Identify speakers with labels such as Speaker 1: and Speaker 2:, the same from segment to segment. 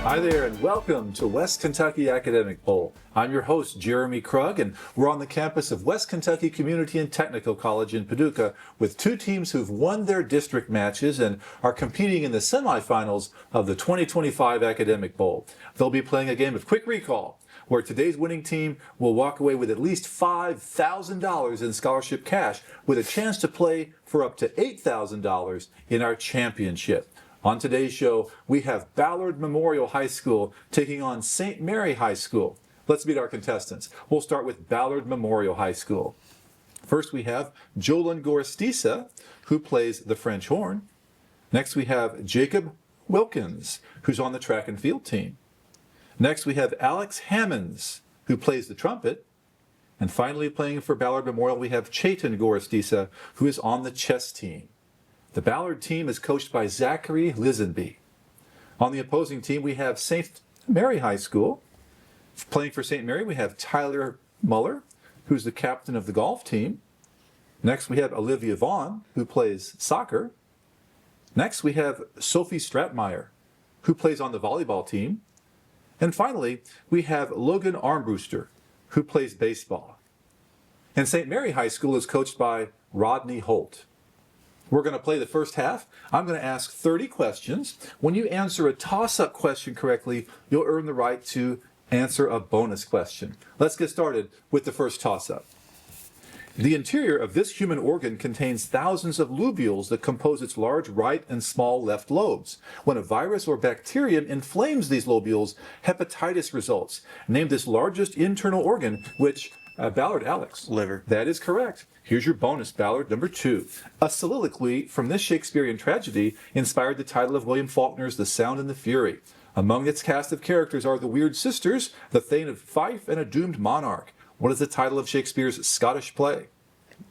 Speaker 1: Hi there, and welcome to West Kentucky Academic Bowl. I'm your host, Jeremy Krug, and we're on the campus of West Kentucky Community and Technical College in Paducah with two teams who've won their district matches and are competing in the semifinals of the 2025 Academic Bowl. They'll be playing a game of quick recall, where today's winning team will walk away with at least $5,000 in scholarship cash with a chance to play for up to $8,000 in our championship. On today's show, we have Ballard Memorial High School taking on St. Mary High School. Let's meet our contestants. We'll start with Ballard Memorial High School. First, we have Jolyn Gorstisa, who plays the French horn. Next, we have Jacob Wilkins, who's on the track and field team. Next, we have Alex Hammonds, who plays the trumpet. And finally, playing for Ballard Memorial, we have Chayton Gorstisa, who is on the chess team. The Ballard team is coached by Zachary Lisenby. On the opposing team, we have St. Mary High School. Playing for St. Mary, we have Tyler Muller, who's the captain of the golf team. Next, we have Olivia Vaughn, who plays soccer. Next, we have Sophie Stratmeyer, who plays on the volleyball team. And finally, we have Logan Armbruster, who plays baseball. And St. Mary High School is coached by Rodney Holt. We're going to play the first half. I'm going to ask 30 questions. When you answer a toss-up question correctly, you'll earn the right to answer a bonus question. Let's get started with the first toss-up. The interior of this human organ contains thousands of lobules that compose its large right and small left lobes. When a virus or bacterium inflames these lobules, hepatitis results. Name this largest internal organ, which Ballard, Alex.
Speaker 2: Liver.
Speaker 1: That is correct. Here's your bonus, Ballard, number 2. A soliloquy from this Shakespearean tragedy inspired the title of William Faulkner's The Sound and the Fury. Among its cast of characters are the Weird Sisters, the Thane of Fife, and a doomed monarch. What is the title of Shakespeare's Scottish play?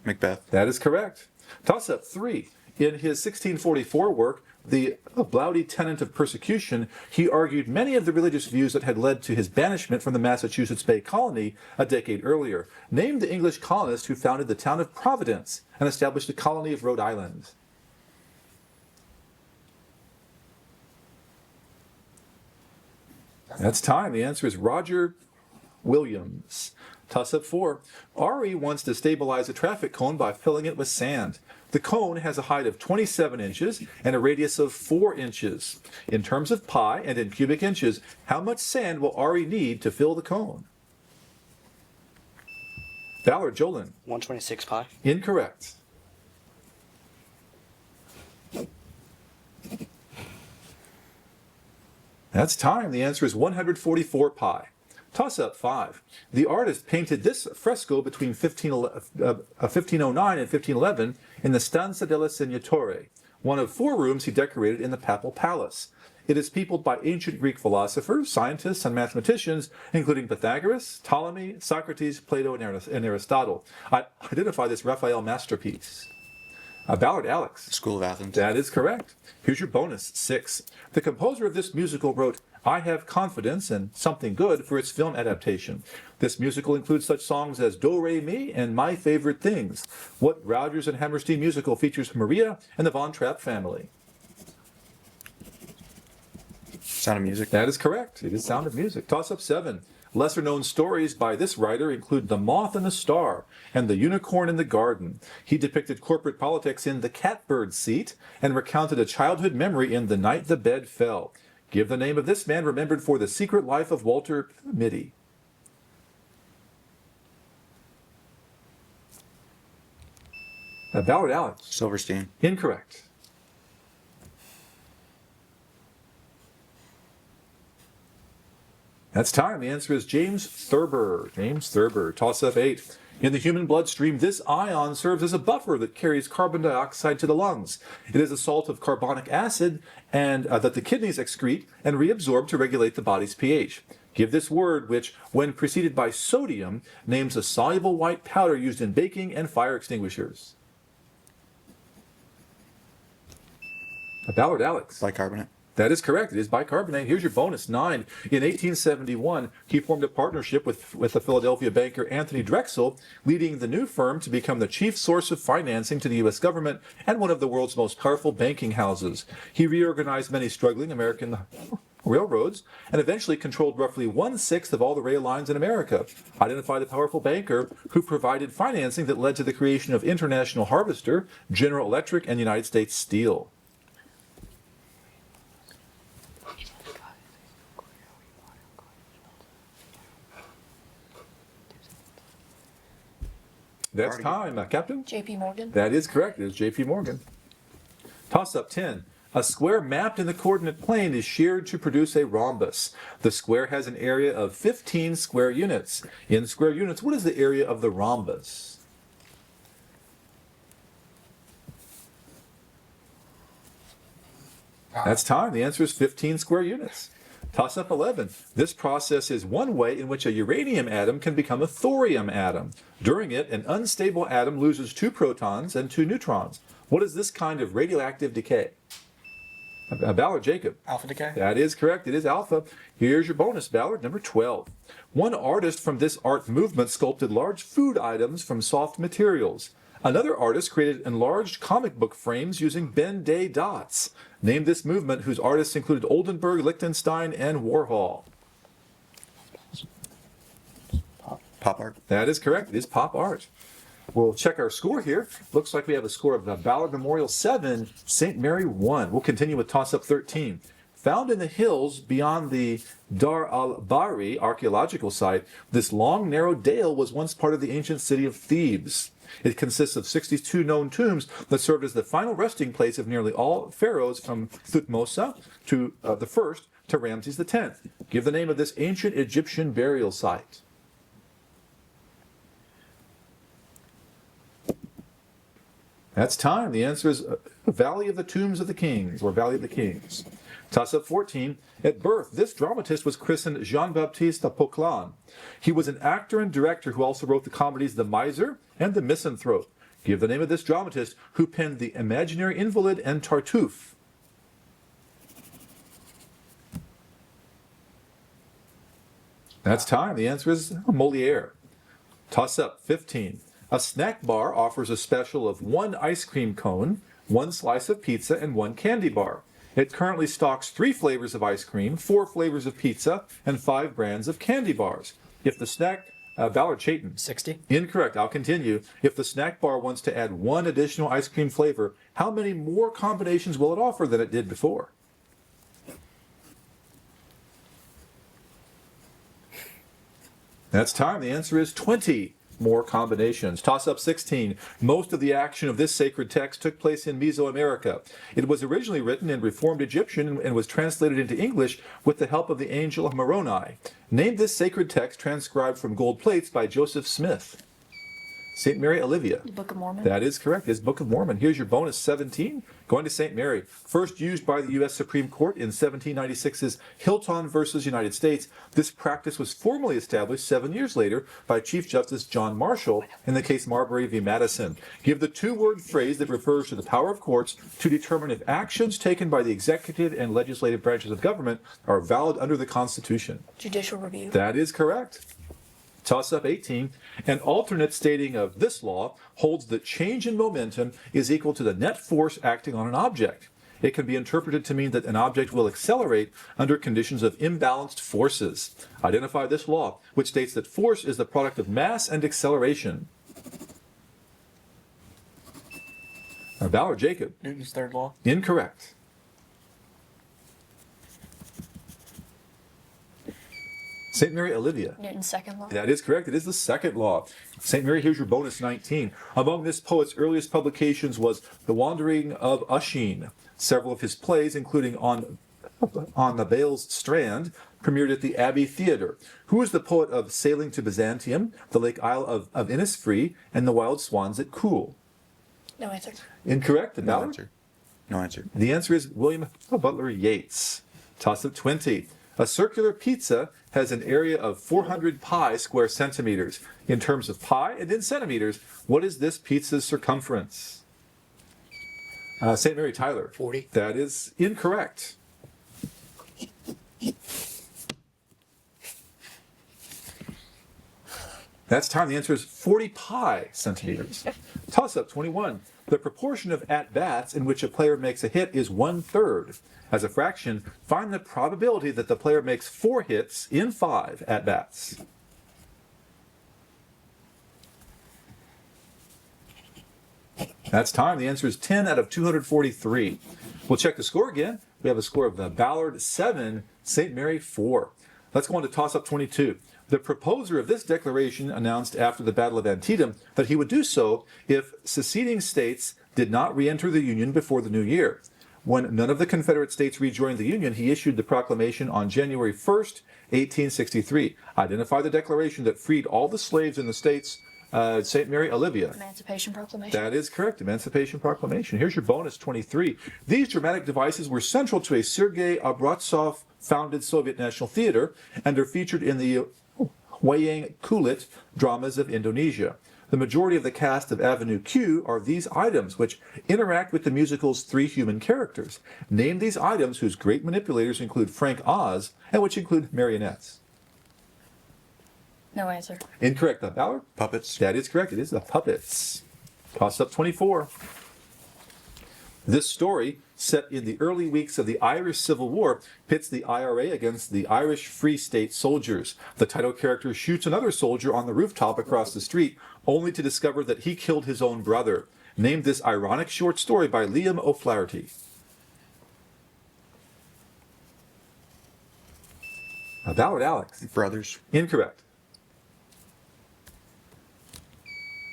Speaker 2: Macbeth.
Speaker 1: That is correct. Toss-up 3. In his 1644 work, The Bloody Tenant of Persecution, he argued many of the religious views that had led to his banishment from the Massachusetts Bay Colony a decade earlier. Name the English colonist who founded the town of Providence and established the colony of Rhode Island. That's time. The answer is Roger Williams. Toss-up 4. Ari wants to stabilize a traffic cone by filling it with sand. The cone has a height of 27 inches and a radius of 4 inches. In terms of pi and in cubic inches, how much sand will Ari need to fill the cone? Ballard, Jolyn.
Speaker 3: 126 pi.
Speaker 1: Incorrect. That's time. The answer is 144 pi. Toss-up 5. The artist painted this fresco between 1509 and 1511 in the Stanza della Segnatore, one of 4 rooms he decorated in the Papal Palace. It is peopled by ancient Greek philosophers, scientists, and mathematicians, including Pythagoras, Ptolemy, Socrates, Plato, and Aristotle. Identify this Raphael masterpiece. Ballard, Alex.
Speaker 2: School of Athens.
Speaker 1: That is correct. Here's your bonus, 6. The composer of this musical wrote I Have Confidence and Something Good for its film adaptation. This musical includes such songs as Do Re Mi and My Favorite Things. What Rodgers and Hammerstein musical features Maria and the Von Trapp family?
Speaker 2: Sound of Music.
Speaker 1: That is correct. It is Sound of Music. Toss-up 7. Lesser-known stories by this writer include The Moth and the Star and The Unicorn in the Garden. He depicted corporate politics in The Catbird Seat and recounted a childhood memory in The Night the Bed Fell. Give the name of this man remembered for The Secret Life of Walter Mitty. Ballard, Alex.
Speaker 2: Silverstein.
Speaker 1: Incorrect. That's time. The answer is James Thurber. James Thurber. Toss-up 8. In the human bloodstream, this ion serves as a buffer that carries carbon dioxide to the lungs. It is a salt of carbonic acid and that the kidneys excrete and reabsorb to regulate the body's pH. Give this word, which, when preceded by sodium, names a soluble white powder used in baking and fire extinguishers. Ballard, Alex.
Speaker 2: Bicarbonate.
Speaker 1: That is correct. It is bicarbonate. Here's your bonus, 9. In 1871, he formed a partnership with the Philadelphia banker Anthony Drexel, leading the new firm to become the chief source of financing to the U.S. government and one of the world's most powerful banking houses. He reorganized many struggling American railroads, and eventually controlled roughly 1/6 of all the rail lines in America. Identify the powerful banker who provided financing that led to the creation of International Harvester, General Electric, and United States Steel. That's time, Captain.
Speaker 3: J.P. Morgan.
Speaker 1: That is correct. It is J.P. Morgan. Toss up 10. A square mapped in the coordinate plane is sheared to produce a rhombus. The square has an area of 15 square units. In square units, what is the area of the rhombus? That's time. The answer is 15 square units. Toss up 11. This process is one way in which a uranium atom can become a thorium atom. During it, an unstable atom loses 2 protons and 2 neutrons. What is this kind of radioactive decay? Ballard, Jacob.
Speaker 2: Alpha decay?
Speaker 1: That is correct. It is alpha. Here's your bonus, Ballard, number 12. One artist from this art movement sculpted large food items from soft materials. Another artist created enlarged comic book frames using Ben-Day dots. Name this movement whose artists included Oldenburg, Lichtenstein, and Warhol.
Speaker 2: Pop art?
Speaker 1: That is correct. It is pop art. We'll check our score here. Looks like we have a score of Ballard Memorial 7, St. Mary 1. We'll continue with toss-up 13. Found in the hills beyond the Dar al-Bahri archaeological site, this long, narrow dale was once part of the ancient city of Thebes. It consists of 62 known tombs that served as the final resting place of nearly all pharaohs from Thutmose to the first to Ramses X. Give the name of this ancient Egyptian burial site. That's time. The answer is Valley of the Tombs of the Kings, or Valley of the Kings. Toss up 14. At birth, this dramatist was christened Jean-Baptiste Poquelin. He was an actor and director who also wrote the comedies The Miser and The Misanthrope. Give the name of this dramatist who penned The Imaginary Invalid and Tartuffe. That's time. The answer is Moliere. Toss up 15. A snack bar offers a special of 1 ice cream cone, 1 slice of pizza, and 1 candy bar. It currently stocks 3 flavors of ice cream, 4 flavors of pizza, and 5 brands of candy bars. If the snack, Ballard Chayton.
Speaker 4: 60.
Speaker 1: Incorrect. I'll continue. If the snack bar wants to add 1 additional ice cream flavor, how many more combinations will it offer than it did before? That's time. The answer is 20 more combinations. Toss up 16. Most of the action of this sacred text took place in Mesoamerica. It was originally written in Reformed Egyptian and was translated into English with the help of the angel of Moroni. Name this sacred text transcribed from gold plates by Joseph Smith. St. Mary Olivia.
Speaker 3: The Book of Mormon.
Speaker 1: That is correct. It's Book of Mormon. Here's your bonus 17. Going to St. Mary. First used by the U.S. Supreme Court in 1796's Hilton versus United States, this practice was formally established 7 years later by Chief Justice John Marshall in the case Marbury v. Madison. Give the 2-word phrase that refers to the power of courts to determine if actions taken by the executive and legislative branches of government are valid under the Constitution.
Speaker 3: Judicial review.
Speaker 1: That is correct. Toss up 18. An alternate stating of this law holds that change in momentum is equal to the net force acting on an object. It can be interpreted to mean that an object will accelerate under conditions of imbalanced forces. Identify this law, which states that force is the product of mass and acceleration. Ballard, Jacob.
Speaker 2: Newton's third law?
Speaker 1: Incorrect. St. Mary Olivia.
Speaker 3: Newton's second law.
Speaker 1: That is correct. It is the second law. St. Mary, here's your bonus 19. Among this poet's earliest publications was The Wandering of Usheen. Several of his plays, including On the Bale's Strand, premiered at the Abbey Theatre. Who is the poet of Sailing to Byzantium, The Lake Isle of Innisfree, and The Wild Swans at Coole?
Speaker 3: No answer.
Speaker 1: Incorrect.
Speaker 2: No
Speaker 1: Ballard?
Speaker 2: answer. No answer.
Speaker 1: The answer is William Butler Yeats. Toss up 20. A circular pizza has an area of 400 pi square centimeters. In terms of pi and in centimeters, what is this pizza's circumference? St. Mary Tyler.
Speaker 4: 40.
Speaker 1: That is incorrect. That's time. The answer is 40 pi centimeters. Toss up 21. The proportion of at-bats in which a player makes a hit is 1/3. As a fraction, find the probability that the player makes 4 hits in 5 at-bats. That's time. The answer is 10 out of 243. We'll check the score again. We have a score of the Ballard 7, St. Mary 4. Let's go on to toss-up 22. The proposer of this declaration announced after the Battle of Antietam that he would do so if seceding states did not re-enter the Union before the new year. When none of the Confederate states rejoined the Union, he issued the proclamation on January 1st, 1863. Identify the declaration that freed all the slaves in the states. St. Mary, Olivia.
Speaker 3: Emancipation Proclamation.
Speaker 1: That is correct. Emancipation Proclamation. Here's your bonus 23. These dramatic devices were central to a Sergei Abratsov founded Soviet National Theater and are featured in the Wayang Kulit dramas of Indonesia. The majority of the cast of Avenue Q are these items, which interact with the musical's 3 human characters. Name these items whose great manipulators include Frank Oz and which include marionettes.
Speaker 3: No answer.
Speaker 1: Incorrect. Ballard?
Speaker 2: Puppets.
Speaker 1: That is correct. It is the puppets. Toss up 24. This story, set in the early weeks of the Irish Civil War, pits the IRA against the Irish Free State soldiers. The title character shoots another soldier on the rooftop across the street, only to discover that he killed his own brother. Named this ironic short story by Liam O'Flaherty. Ballard, Alex.
Speaker 2: Brothers.
Speaker 1: Incorrect.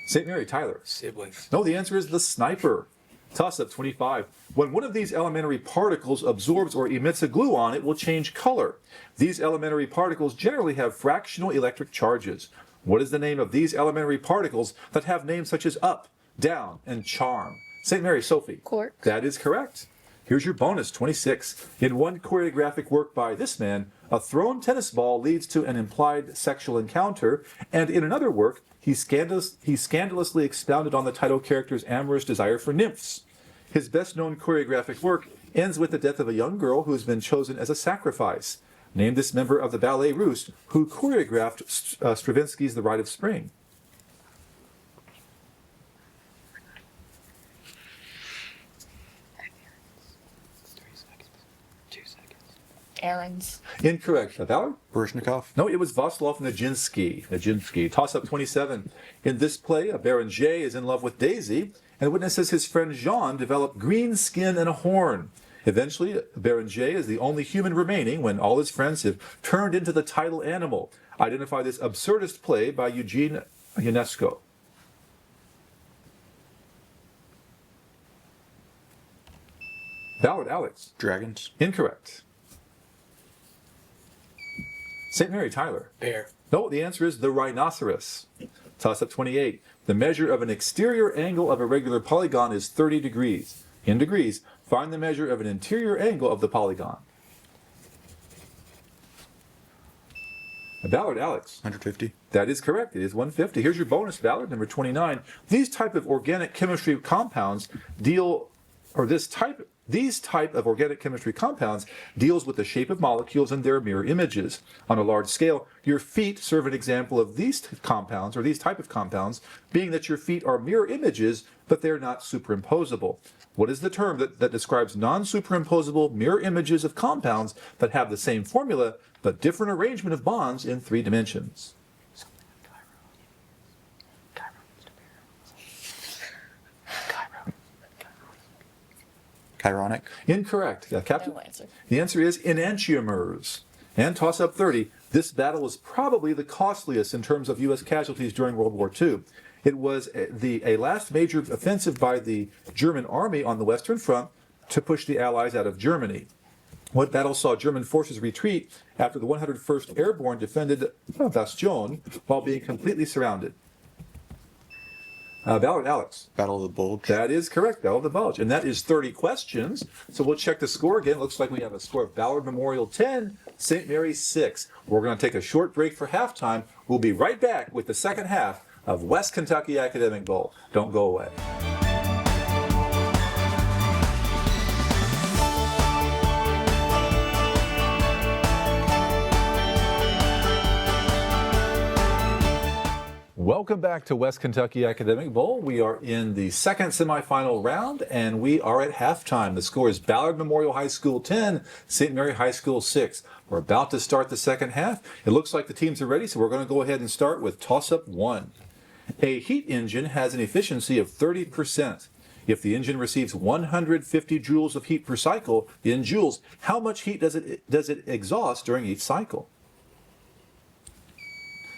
Speaker 1: St. Mary, Tyler.
Speaker 4: Siblings.
Speaker 1: No, the answer is the sniper. Toss up 25. When one of these elementary particles absorbs or emits a gluon, it will change color. These elementary particles generally have fractional electric charges. What is the name of these elementary particles that have names such as up, down, and charm? St. Mary, Sophie.
Speaker 3: Quark.
Speaker 1: That is correct. Here's your bonus 26. In one choreographic work by this man, a thrown tennis ball leads to an implied sexual encounter, and in another work, he scandalously expounded on the title character's amorous desire for nymphs. His best-known choreographic work ends with the death of a young girl who has been chosen as a sacrifice. Name this member of the Ballet Russe who choreographed Stravinsky's The Rite of Spring.
Speaker 3: Errands.
Speaker 1: Incorrect. Ballard?
Speaker 2: Baryshnikov.
Speaker 1: No, it was Václav Nijinsky. Toss up 27. In this play, a Béranger is in love with Daisy and witnesses his friend Jean develop green skin and a horn. Eventually, Béranger is the only human remaining when all his friends have turned into the title animal. Identify this absurdist play by Eugene Ionesco. Ballard, Alex.
Speaker 2: Dragons.
Speaker 1: Incorrect. St. Mary, Tyler.
Speaker 4: Bear.
Speaker 1: No, the answer is the rhinoceros. Toss up 28. The measure of an exterior angle of a regular polygon is 30 degrees. In degrees, find the measure of an interior angle of the polygon. Ballard, Alex.
Speaker 2: 150.
Speaker 1: That is correct. It is 150. Here's your bonus, Ballard, number 29. These type of organic chemistry compounds These type of organic chemistry compounds deals with the shape of molecules and their mirror images. On a large scale, your feet serve an example of these compounds, or these type of compounds, being that your feet are mirror images, but they're not superimposable. What is the term that describes non-superimposable mirror images of compounds that have the same formula, but different arrangement of bonds in 3 dimensions?
Speaker 2: Chironic.
Speaker 1: Incorrect. Captain?
Speaker 3: No answer.
Speaker 1: The answer is enantiomers. And toss up 30. This battle was probably the costliest in terms of U.S. casualties during World War II. It was a last major offensive by the German army on the Western Front to push the Allies out of Germany. What battle saw German forces retreat after the 101st Airborne defended Bastion while being completely surrounded? Ballard, Alex.
Speaker 2: Battle of the Bulge.
Speaker 1: That is correct, Battle of the Bulge. And that is 30 questions. So we'll check the score again. Looks like we have a score of Ballard Memorial 10, St. Mary's 6. We're going to take a short break for halftime. We'll be right back with the second half of West Kentucky Academic Bowl. Don't go away. Welcome back to West Kentucky Academic Bowl. We are in the second semifinal round, and we are at halftime. The score is Ballard Memorial High School 10, St. Mary High School 6. We're about to start the second half. It looks like the teams are ready, so we're going to go ahead and start with toss-up 1. A heat engine has an efficiency of 30%. If the engine receives 150 joules of heat per cycle, in joules, how much heat does it exhaust during each cycle?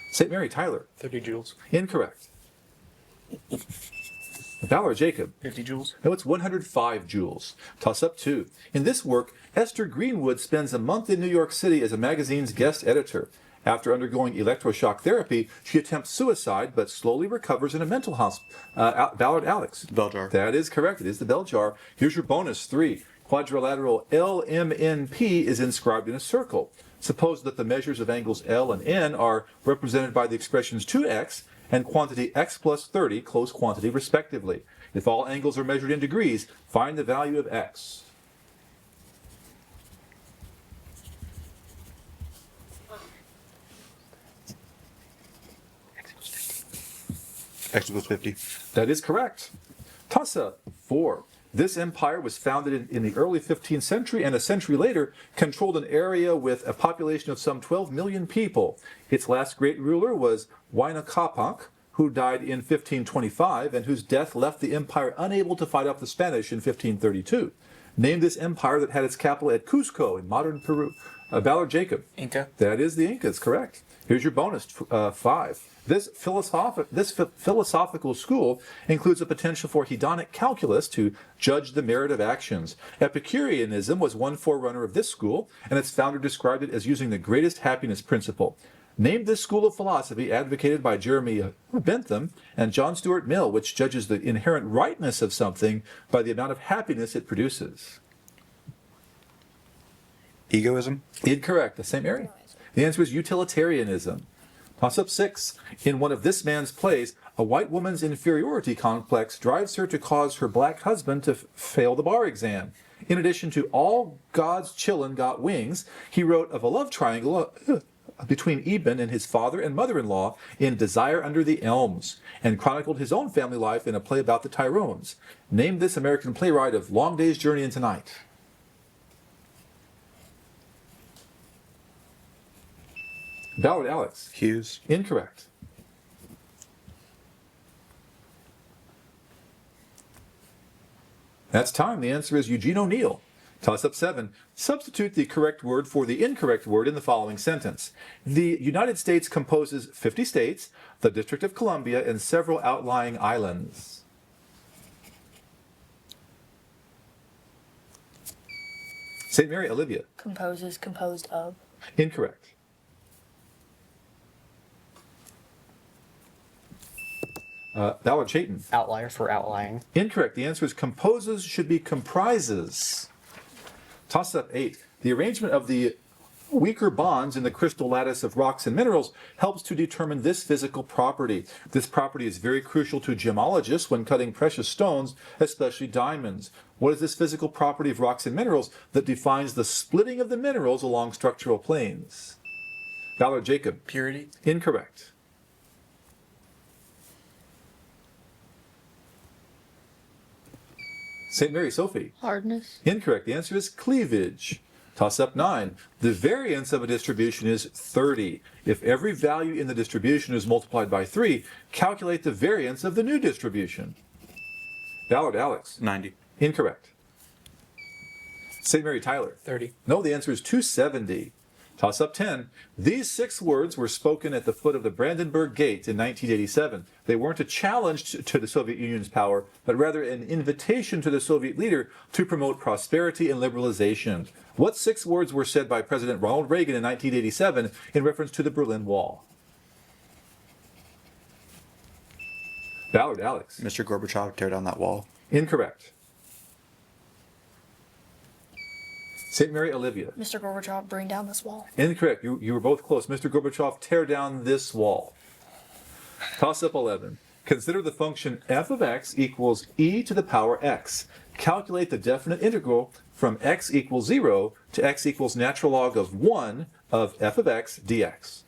Speaker 1: St. Mary, Tyler.
Speaker 2: 30 joules.
Speaker 1: Incorrect. Ballard, Jacob.
Speaker 2: 50 joules.
Speaker 1: No, it's 105 joules. Toss up 2. In this work, Esther Greenwood spends a month in New York City as a magazine's guest editor. After undergoing electroshock therapy, she attempts suicide but slowly recovers in a mental hospital. Ballard, Alex.
Speaker 2: Bell jar.
Speaker 1: That is correct. It is the bell jar. Here's your bonus 3. Quadrilateral LMNP is inscribed in a circle. Suppose that the measures of angles L and N are represented by the expressions 2x and quantity x plus 30, close quantity, respectively. If all angles are measured in degrees, find the value of x.
Speaker 2: X equals 50.
Speaker 1: That is correct. Toss-up 4. This empire was founded in the early 15th century and a century later controlled an area with a population of some 12 million people. Its last great ruler was Huayna, who died in 1525 and whose death left the empire unable to fight off the Spanish in 1532. Name this empire that had its capital at Cusco in modern Peru. Ballard, Jacob.
Speaker 2: Inca.
Speaker 1: That is the Incas, correct. Here's your bonus 5. This philosophical school includes a potential for hedonic calculus to judge the merit of actions. Epicureanism was one forerunner of this school, and its founder described it as using the greatest happiness principle. Name this school of philosophy advocated by Jeremy Bentham and John Stuart Mill, which judges the inherent rightness of something by the amount of happiness it produces.
Speaker 2: Egoism.
Speaker 1: Incorrect. The same area. The answer is utilitarianism. Toss up 6. In one of this man's plays, a white woman's inferiority complex drives her to cause her black husband to fail the bar exam. In addition to All God's Chillin' Got Wings, he wrote of a love triangle between Eben and his father and mother-in-law in Desire Under the Elms, and chronicled his own family life in a play about the Tyrones. Name this American playwright of Long Day's Journey into Night. Ballard, Alex.
Speaker 2: Hughes.
Speaker 1: Incorrect. That's time. The answer is Eugene O'Neill. Toss up 7. Substitute the correct word for the incorrect word in the following sentence. The United States composes 50 states, the District of Columbia, and several outlying islands. St. Mary, Olivia.
Speaker 3: Composes, composed of.
Speaker 1: Incorrect. Ballard, Chayton.
Speaker 4: Outlier for outlying.
Speaker 1: Incorrect. The answer is composes should be comprises. Toss up 8. The arrangement of the weaker bonds in the crystal lattice of rocks and minerals helps to determine this physical property. This property is very crucial to gemologists when cutting precious stones, especially diamonds. What is this physical property of rocks and minerals that defines the splitting of the minerals along structural planes? Ballard, Jacob.
Speaker 2: Purity.
Speaker 1: Incorrect. St. Mary, Sophie.
Speaker 3: Hardness.
Speaker 1: Incorrect. The answer is cleavage. Toss up 9. The variance of a distribution is 30. If every value in the distribution is multiplied by 3, calculate the variance of the new distribution. Ballard, Alex.
Speaker 2: 90.
Speaker 1: Incorrect. St. Mary, Tyler.
Speaker 4: 30.
Speaker 1: No, the answer is 270. Toss up 10. These 6 words were spoken at the foot of the Brandenburg Gate in 1987. They weren't a challenge to the Soviet Union's power, but rather an invitation to the Soviet leader to promote prosperity and liberalization. What 6 words were said by President Ronald Reagan in 1987 in reference to the Berlin Wall? Ballard, Alex.
Speaker 2: Mr. Gorbachev, tear down that wall.
Speaker 1: Incorrect. St. Mary, Olivia.
Speaker 3: Mr. Gorbachev, bring down this wall.
Speaker 1: Incorrect. You were both close. Mr. Gorbachev, tear down this wall. Toss up 11. Consider the function f of x equals e to the power x. Calculate the definite integral from x equals 0 to x equals natural log of 1 of f of x dx.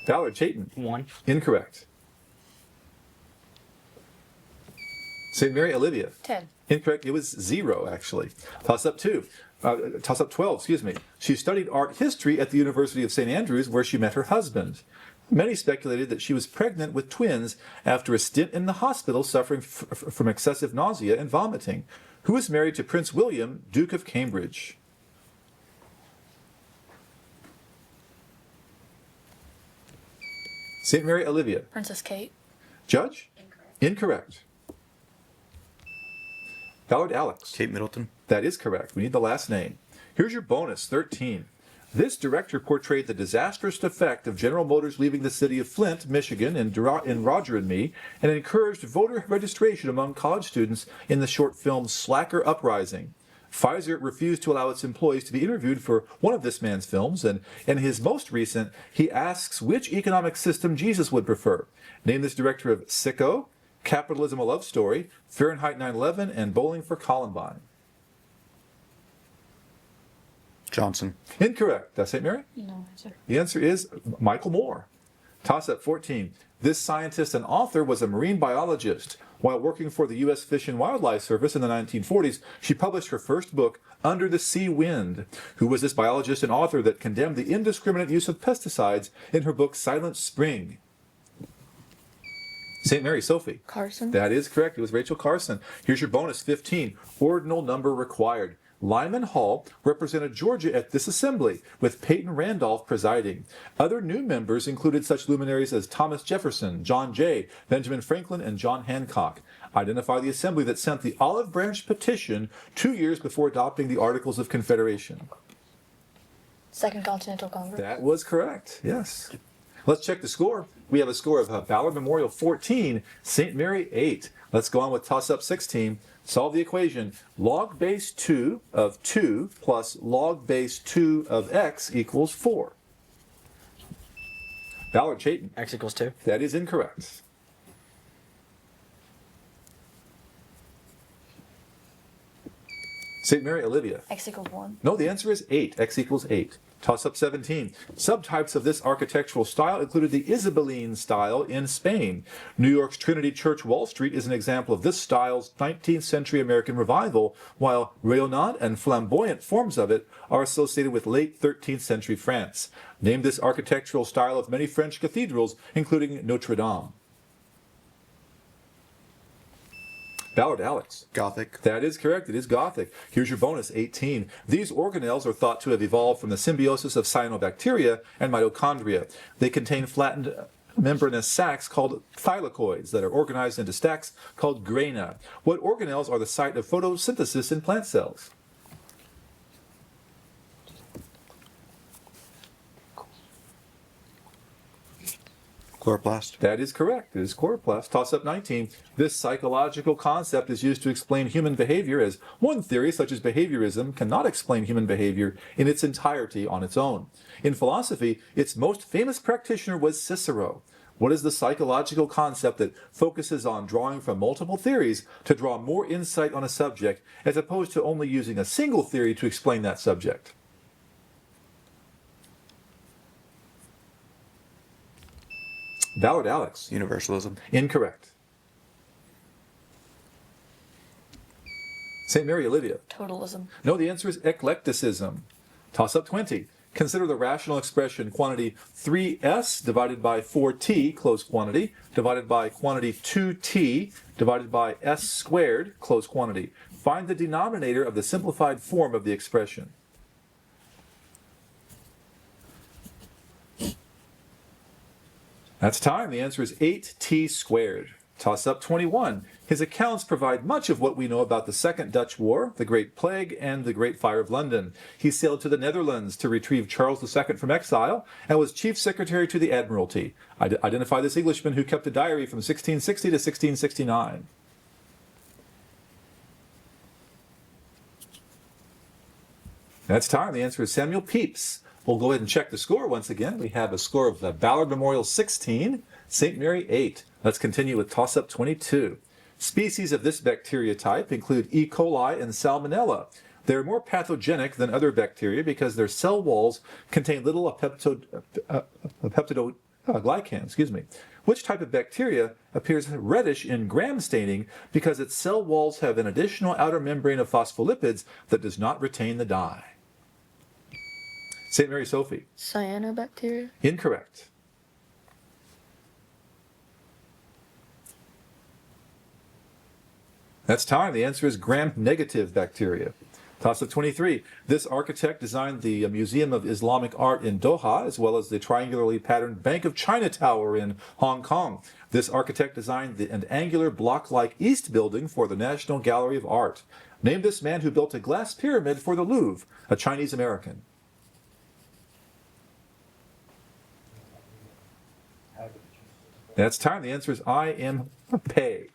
Speaker 1: Ballard Chayton.
Speaker 4: 1.
Speaker 1: Incorrect. St. Mary Olivia.
Speaker 3: 10.
Speaker 1: Incorrect. It was 0, actually. Toss-up 12, excuse me. She studied art history at the University of St. Andrews, where she met her husband. Many speculated that she was pregnant with twins after a stint in the hospital suffering from excessive nausea and vomiting. Who was married to Prince William, Duke of Cambridge? St. Mary Olivia.
Speaker 3: Princess Kate.
Speaker 1: Judge? Incorrect. Ballard Alex.
Speaker 2: Kate Middleton.
Speaker 1: That is correct. We need the last name. Here's your bonus, 13. This director portrayed the disastrous effect of General Motors leaving the city of Flint, Michigan, in Roger and Me, and encouraged voter registration among college students in the short film Slacker Uprising. Pfizer refused to allow its employees to be interviewed for one of this man's films, and in his most recent, he asks which economic system Jesus would prefer. Name this director of Sicko, Capitalism: A Love Story, Fahrenheit 9/11, and Bowling for Columbine.
Speaker 2: Johnson.
Speaker 1: Incorrect. That's St. Mary?
Speaker 3: No answer.
Speaker 1: The answer is Michael Moore. Toss-up 14. This scientist and author was a marine biologist. While working for the U.S. Fish and Wildlife Service in the 1940s, she published her first book, Under the Sea Wind. Who was this biologist and author that condemned the indiscriminate use of pesticides in her book Silent Spring? St. Mary Sophie.
Speaker 3: Carson.
Speaker 1: That is correct. It was Rachel Carson. Here's your bonus, 15. Ordinal number required. Lyman Hall represented Georgia at this assembly, with Peyton Randolph presiding. Other new members included such luminaries as Thomas Jefferson, John Jay, Benjamin Franklin, and John Hancock. Identify the assembly that sent the Olive Branch Petition 2 years before adopting the Articles of Confederation.
Speaker 3: Second Continental Congress.
Speaker 1: That was correct, yes. Let's check the score. We have a score of Ballard Memorial 14, St. Mary 8. Let's go on with toss-up 16. Solve the equation. Log base 2 of 2 plus log base 2 of x equals 4. Ballard Chayton.
Speaker 4: X equals 2.
Speaker 1: That is incorrect. St. Mary Olivia.
Speaker 3: X equals 1.
Speaker 1: No, the answer is 8. X equals 8. Toss-up 17. Subtypes of this architectural style included the Isabelline style in Spain. New York's Trinity Church Wall Street is an example of this style's 19th century American revival, while rayonnade and flamboyant forms of it are associated with late 13th century France. Name this architectural style of many French cathedrals, including Notre Dame. Ballard Alex.
Speaker 2: Gothic.
Speaker 1: That is correct. It is Gothic. Here's your bonus, 18. These organelles are thought to have evolved from the symbiosis of cyanobacteria and mitochondria. They contain flattened membranous sacs called thylakoids that are organized into stacks called grana. What organelles are the site of photosynthesis in plant cells?
Speaker 2: Chloroplast.
Speaker 1: That is correct. It is chloroplast. Toss-up 19. This psychological concept is used to explain human behavior, as one theory, such as behaviorism, cannot explain human behavior in its entirety on its own. In philosophy, its most famous practitioner was Cicero. What is the psychological concept that focuses on drawing from multiple theories to draw more insight on a subject, as opposed to only using a single theory to explain that subject? Ballard Alex.
Speaker 2: Universalism.
Speaker 1: Incorrect. St. Mary Olivia.
Speaker 3: Totalism.
Speaker 1: No, the answer is eclecticism. Toss up 20. Consider the rational expression quantity 3s divided by 4t, close quantity, divided by quantity 2t, divided by s squared, close quantity. Find the denominator of the simplified form of the expression. That's time. The answer is 8t squared. Toss up 21. His accounts provide much of what we know about the Second Dutch War, the Great Plague, and the Great Fire of London. He sailed to the Netherlands to retrieve Charles II from exile and was chief secretary to the Admiralty. Identify this Englishman who kept a diary from 1660 to 1669. That's time. The answer is Samuel Pepys. We'll go ahead and check the score once again. We have a score of the Ballard Memorial 16, St. Mary 8. Let's continue with toss-up 22. Species of this bacteria type include E. coli and Salmonella. They're more pathogenic than other bacteria because their cell walls contain little Which type of bacteria appears reddish in gram staining because its cell walls have an additional outer membrane of phospholipids that does not retain the dye? St. Mary Sophie.
Speaker 3: Cyanobacteria.
Speaker 1: Incorrect. That's time. The answer is gram-negative bacteria. Toss-up 23. This architect designed the Museum of Islamic Art in Doha, as well as the triangularly patterned Bank of China Tower in Hong Kong. This architect designed an angular block-like east building for the National Gallery of Art. Name this man who built a glass pyramid for the Louvre, a Chinese American. That's time. The answer is I am Pei.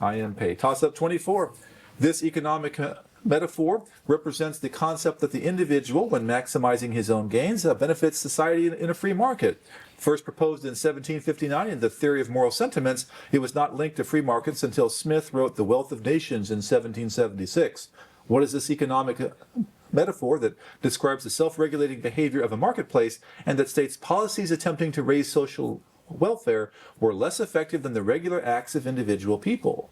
Speaker 1: I am Pei. Toss-up 24. This economic metaphor represents the concept that the individual, when maximizing his own gains, benefits society in a free market. First proposed in 1759 in the Theory of Moral Sentiments, it was not linked to free markets until Smith wrote The Wealth of Nations in 1776. What is this economic metaphor that describes the self-regulating behavior of a marketplace and that states policies attempting to raise social welfare were less effective than the regular acts of individual people?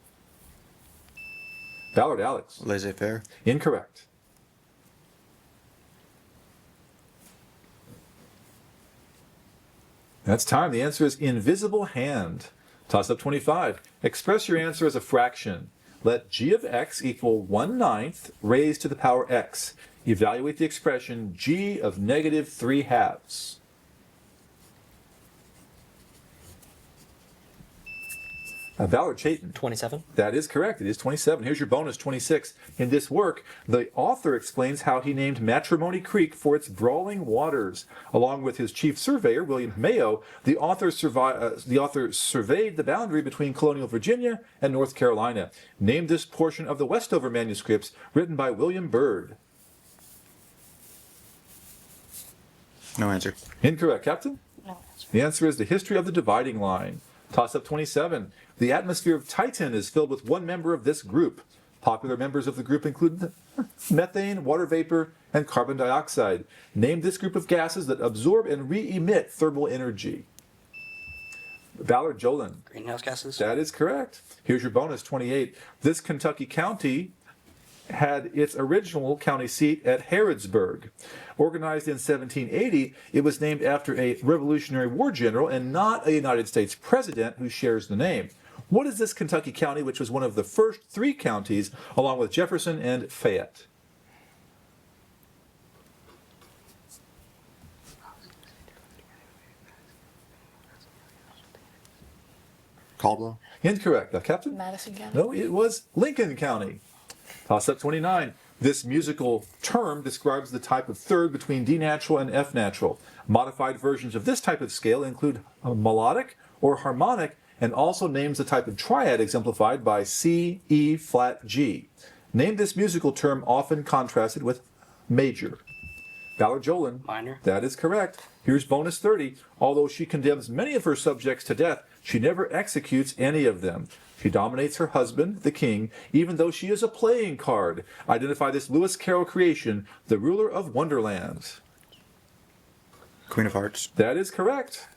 Speaker 1: Ballard Alex.
Speaker 2: Laissez-faire.
Speaker 1: Incorrect. That's time. The answer is invisible hand. Toss up 25. Express your answer as a fraction. Let g of x equal 1/9 raised to the power x. Evaluate the expression g of negative 3/2. Ballard Chayton.
Speaker 4: 27.
Speaker 1: That is correct. It is 27. Here's your bonus, 26. In this work, the author explains how he named Matrimony Creek for its brawling waters. Along with his chief surveyor, William Mayo, the author surveyed the boundary between colonial Virginia and North Carolina. Name this portion of the Westover manuscripts written by William Byrd.
Speaker 2: No answer.
Speaker 1: Incorrect, Captain?
Speaker 3: No answer.
Speaker 1: The answer is the history of the dividing line. Toss up 27. The atmosphere of Titan is filled with one member of this group. Popular members of the group include methane, water vapor, and carbon dioxide. Name this group of gases that absorb and re-emit thermal energy. Ballard Jolin.
Speaker 4: Greenhouse gases.
Speaker 1: That is correct. Here's your bonus, 28. This Kentucky county had its original county seat at Harrodsburg. Organized in 1780, it was named after a Revolutionary War general and not a United States president who shares the name. What is this Kentucky county, which was one of the first three counties, along with Jefferson and Fayette?
Speaker 2: Caldwell.
Speaker 1: Incorrect. Captain?
Speaker 3: Madison County.
Speaker 1: No, it was Lincoln County. Toss up 29. This musical term describes the type of third between D natural and F natural. Modified versions of this type of scale include melodic or harmonic, and also names the type of triad exemplified by C, E, flat, G. Name this musical term often contrasted with major. Ballard Jolin.
Speaker 4: Minor.
Speaker 1: That is correct. Here's bonus 30. Although she condemns many of her subjects to death, she never executes any of them. She dominates her husband, the king, even though she is a playing card. Identify this Lewis Carroll creation, the ruler of Wonderland.
Speaker 2: Queen of Hearts.
Speaker 1: That is correct.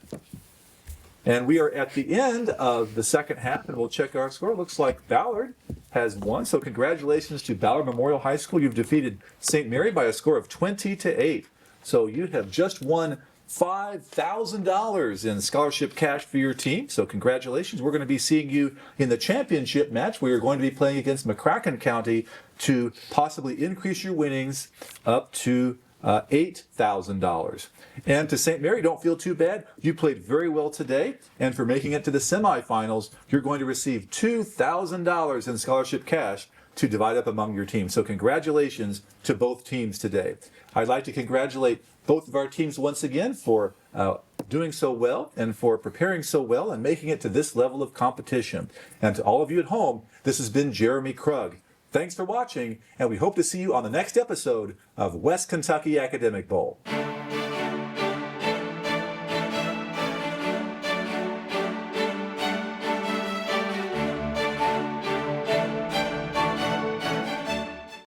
Speaker 1: And we are at the end of the second half, and we'll check our score. Looks like Ballard has won. So congratulations to Ballard Memorial High School. You've defeated St. Mary by a score of 20-8. So you have just won $5,000 in scholarship cash for your team. So congratulations. We're going to be seeing you in the championship match. We are going to be playing against McCracken County to possibly increase your winnings up to $8,000. And to St. Mary, don't feel too bad. You played very well today. And for making it to the semifinals, you're going to receive $2,000 in scholarship cash to divide up among your team. So congratulations to both teams today. I'd like to congratulate both of our teams once again for doing so well and for preparing so well and making it to this level of competition. And to all of you at home, this has been Jeremy Krug. Thanks for watching, and we hope to see you on the next episode of West Kentucky Academic Bowl.